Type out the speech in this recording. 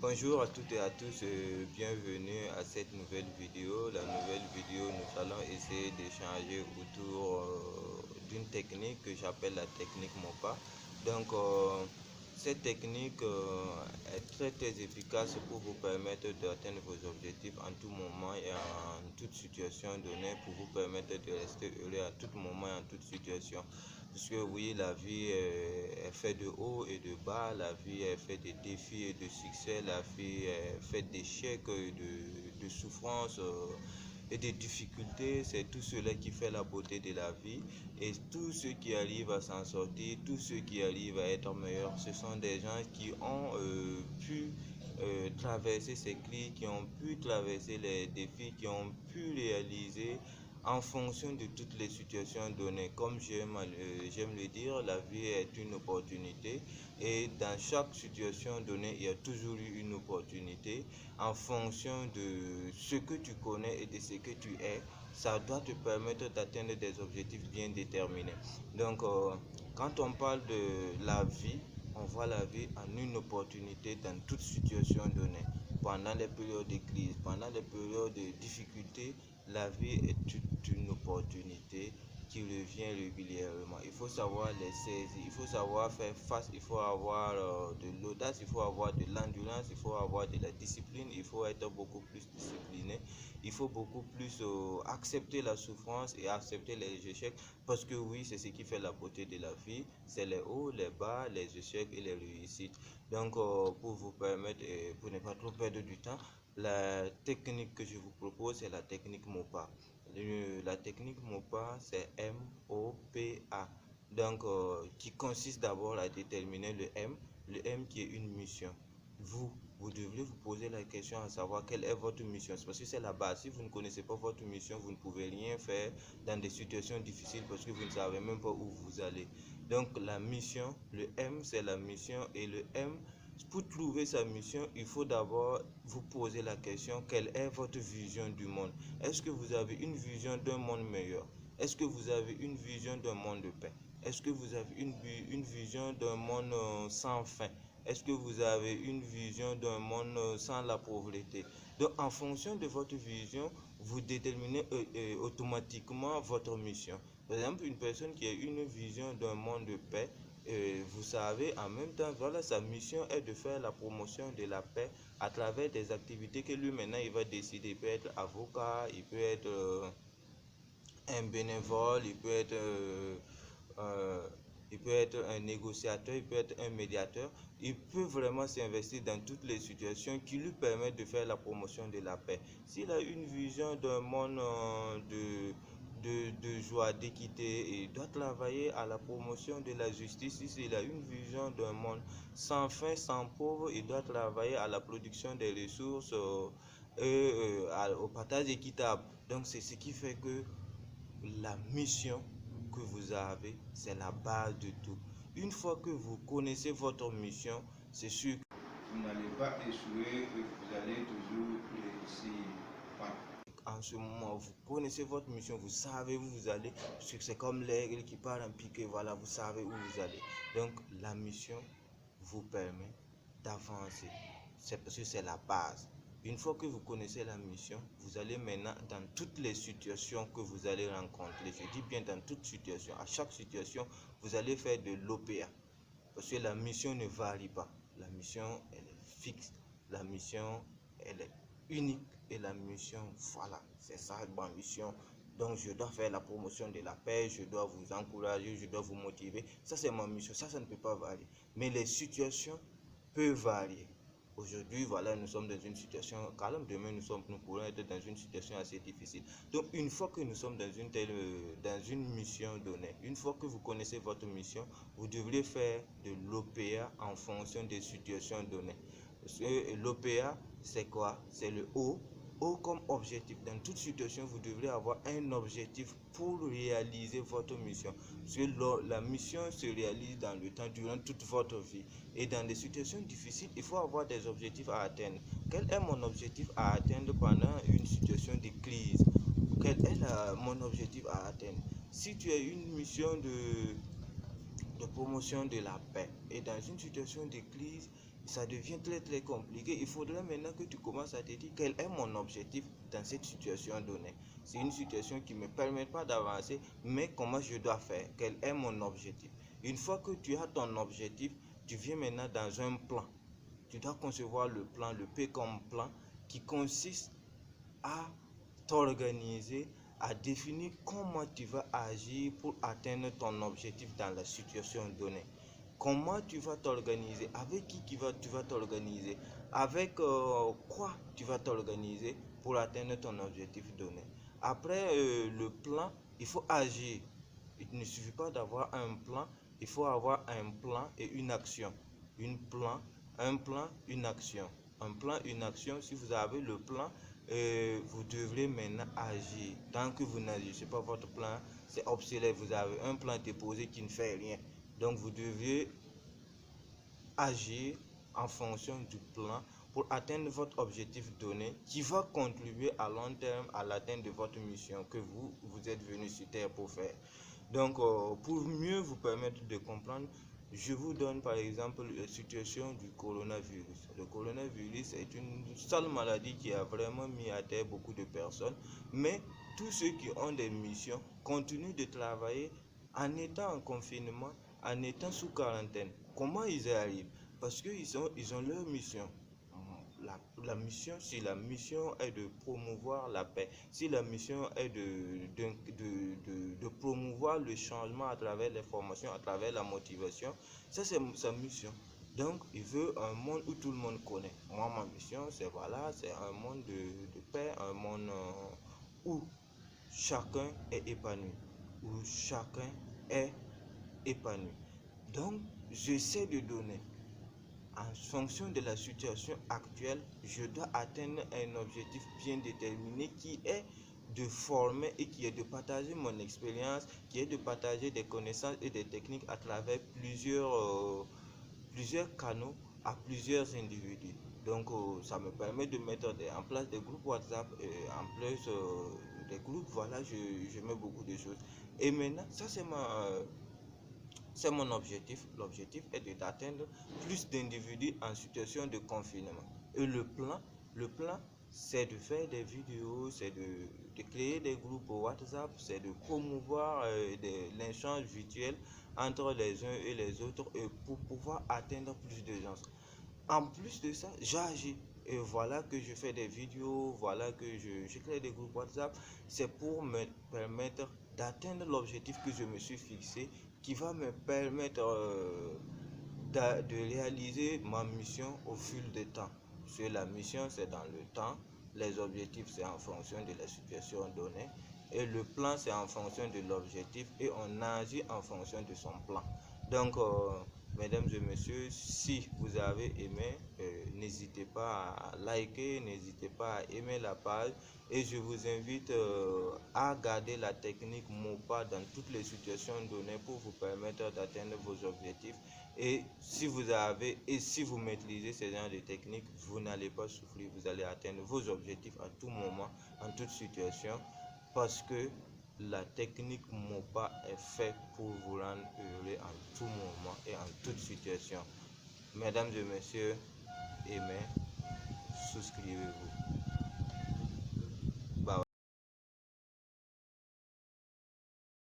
Bonjour à toutes et à tous, bienvenue à cette nouvelle vidéo. La nouvelle vidéo, nous allons essayer d'échanger autour d'une technique que j'appelle la technique MOPA. Donc, cette technique est très efficace pour vous permettre d'atteindre vos objectifs en tout moment et en toute situation donnée, pour vous permettre de rester heureux à tout moment et en toute situation. Parce que oui, la vie est faite de hauts et de bas, la vie est faite de défis et de succès, la vie est faite d'échecs et de souffrances et de difficultés. C'est tout cela qui fait la beauté de la vie. Et tous ceux qui arrivent à s'en sortir, tous ceux qui arrivent à être meilleurs, ce sont des gens qui ont pu traverser ces crises, qui ont pu traverser les défis, qui ont pu réaliser en fonction de toutes les situations données. Comme j'aime le dire, la vie est une opportunité et dans chaque situation donnée, il y a toujours eu une opportunité en fonction de ce que tu connais et de ce que tu es. Ça doit te permettre d'atteindre des objectifs bien déterminés. Donc, quand on parle de la vie, on voit la vie en une opportunité dans toute situation donnée. Pendant les périodes de crise, pendant les périodes de difficulté, la vie est une opportunité qui revient régulièrement. Il faut savoir les saisir, il faut savoir faire face, il faut avoir de l'audace, il faut avoir de l'endurance, il faut avoir de la discipline, il faut être beaucoup plus discipliné, il faut beaucoup plus accepter la souffrance et accepter les échecs, parce que oui, c'est ce qui fait la beauté de la vie, c'est les hauts, les bas, les échecs et les réussites. Donc, pour vous permettre et pour ne pas trop perdre du temps, la technique que je vous propose, c'est la technique MOPA. La technique MOPA, c'est M-O-P-A. Donc, qui consiste d'abord à déterminer le M qui est une mission. Vous devrez vous poser la question à savoir quelle est votre mission. Parce que c'est la base. Si vous ne connaissez pas votre mission, vous ne pouvez rien faire dans des situations difficiles parce que vous ne savez même pas où vous allez. Donc, la mission, le M, c'est la mission. Et le M, pour trouver sa mission, il faut d'abord vous poser la question, quelle est votre vision du monde? Est-ce que vous avez une vision d'un monde meilleur? Est-ce que vous avez une vision d'un monde de paix? Est-ce que vous avez une vision d'un monde sans fin? Est-ce que vous avez une vision d'un monde sans la pauvreté? Donc, en fonction de votre vision, vous déterminez automatiquement votre mission. Par exemple, une personne qui a une vision d'un monde de paix, vous savez, en même temps, voilà, sa mission est de faire la promotion de la paix à travers des activités que lui maintenant il va décider. Il peut être avocat, il peut être un bénévole, euh, il peut être un négociateur, il peut être un médiateur. Il peut vraiment s'investir dans toutes les situations qui lui permettent de faire la promotion de la paix. S'il a une vision d'un monde de joie, d'équité, il doit travailler à la promotion de la justice. S'il a une vision d'un monde sans faim, sans pauvre, il doit travailler à la production des ressources et au partage équitable. Donc c'est ce qui fait que la mission que vous avez, c'est la base de tout. Une fois que vous connaissez votre mission, c'est sûr que vous n'allez pas échouer et vous allez toujours réussir. En ce moment, vous connaissez votre mission, vous savez où vous allez, parce que c'est comme l'aigle qui part en piqué, voilà, vous savez où vous allez. Donc, la mission vous permet d'avancer. C'est parce que c'est la base. Une fois que vous connaissez la mission, vous allez maintenant dans toutes les situations que vous allez rencontrer. Je dis bien dans toutes situations. À chaque situation, vous allez faire de l'OPA. Parce que la mission ne varie pas. La mission, elle est fixe. La mission, elle est unique. Et la mission, voilà, c'est ça ma mission. Donc, je dois faire la promotion de la paix, je dois vous encourager, je dois vous motiver. Ça, c'est ma mission. Ça ne peut pas varier. Mais les situations peuvent varier. Aujourd'hui, voilà, nous sommes dans une situation calme. Demain, nous pourrons être dans une situation assez difficile. Donc, une fois que nous sommes dans une mission donnée, une fois que vous connaissez votre mission, vous devrez faire de l'OPA en fonction des situations données. Parce que l'OPA, c'est quoi? C'est le O comme objectif. Dans toute situation, vous devrez avoir un objectif pour réaliser votre mission. Parce que la mission se réalise dans le temps, durant toute votre vie. Et dans des situations difficiles, il faut avoir des objectifs à atteindre. Quel est mon objectif à atteindre pendant une situation de crise? Quel est mon objectif à atteindre? Si tu as une mission de promotion de la paix et dans une situation de crise, ça devient très compliqué. Il faudrait maintenant que tu commences à te dire quel est mon objectif dans cette situation donnée. C'est une situation qui ne me permet pas d'avancer, mais comment je dois faire? Quel est mon objectif? Une fois que tu as ton objectif, tu viens maintenant dans un plan. Tu dois concevoir le plan, le P comme plan, qui consiste à t'organiser, à définir comment tu vas agir pour atteindre ton objectif dans la situation donnée. Comment tu vas t'organiser, avec qui tu vas t'organiser, avec quoi tu vas t'organiser pour atteindre ton objectif donné. Après le plan, il faut agir. Il ne suffit pas d'avoir un plan, il faut avoir un plan et une action. Un plan, une action. Un plan, une action. Si vous avez le plan, vous devrez maintenant agir. Tant que vous n'agissez pas votre plan, c'est obsolète. Vous avez un plan déposé qui ne fait rien. Donc vous devez agir en fonction du plan pour atteindre votre objectif donné qui va contribuer à long terme à l'atteinte de votre mission que vous êtes venu sur Terre pour faire. Donc, pour mieux vous permettre de comprendre, je vous donne par exemple la situation du coronavirus. Le coronavirus est une sale maladie qui a vraiment mis à terre beaucoup de personnes, mais tous ceux qui ont des missions continuent de travailler en étant en confinement, en étant sous quarantaine. Comment ils y arrivent? Parce qu'ils ont leur mission. La mission, si la mission est de promouvoir la paix, si la mission est de promouvoir le changement à travers les formations, à travers la motivation, ça c'est sa mission. Donc, il veut un monde où tout le monde connaît. Moi, ma mission, c'est voilà, c'est un monde de paix, un monde où chacun est épanoui, où chacun est épanoui. Donc, j'essaie de donner en fonction de la situation actuelle, je dois atteindre un objectif bien déterminé qui est de former et qui est de partager mon expérience, qui est de partager des connaissances et des techniques à travers plusieurs canaux à plusieurs individus. Donc ça me permet de mettre en place des groupes WhatsApp, en place des groupes, voilà, je mets beaucoup de choses. Et maintenant, ça c'est mon objectif. L'objectif est d'atteindre plus d'individus en situation de confinement. Et le plan, c'est de faire des vidéos, c'est de créer des groupes WhatsApp, c'est de promouvoir l'échange virtuel entre les uns et les autres et pour pouvoir atteindre plus de gens. En plus de ça, j'agis. Et voilà que je fais des vidéos, voilà que je crée des groupes WhatsApp. C'est pour me permettre d'atteindre l'objectif que je me suis fixé, qui va me permettre de réaliser ma mission au fil du temps. Parce que la mission, c'est dans le temps. Les objectifs, c'est en fonction de la situation donnée. Et le plan, c'est en fonction de l'objectif. Et on agit en fonction de son plan. Donc, mesdames et messieurs, si vous avez aimé, n'hésitez pas à liker, n'hésitez pas à aimer la page et je vous invite à garder la technique MOPA dans toutes les situations données pour vous permettre d'atteindre vos objectifs. Et si vous maîtrisez ces genres de techniques, vous n'allez pas souffrir, vous allez atteindre vos objectifs à tout moment, en toute situation, parce que la technique MOPA est faite pour vous rendre heureux en tout moment et en toute situation. Mesdames et messieurs, aimez, souscrivez-vous.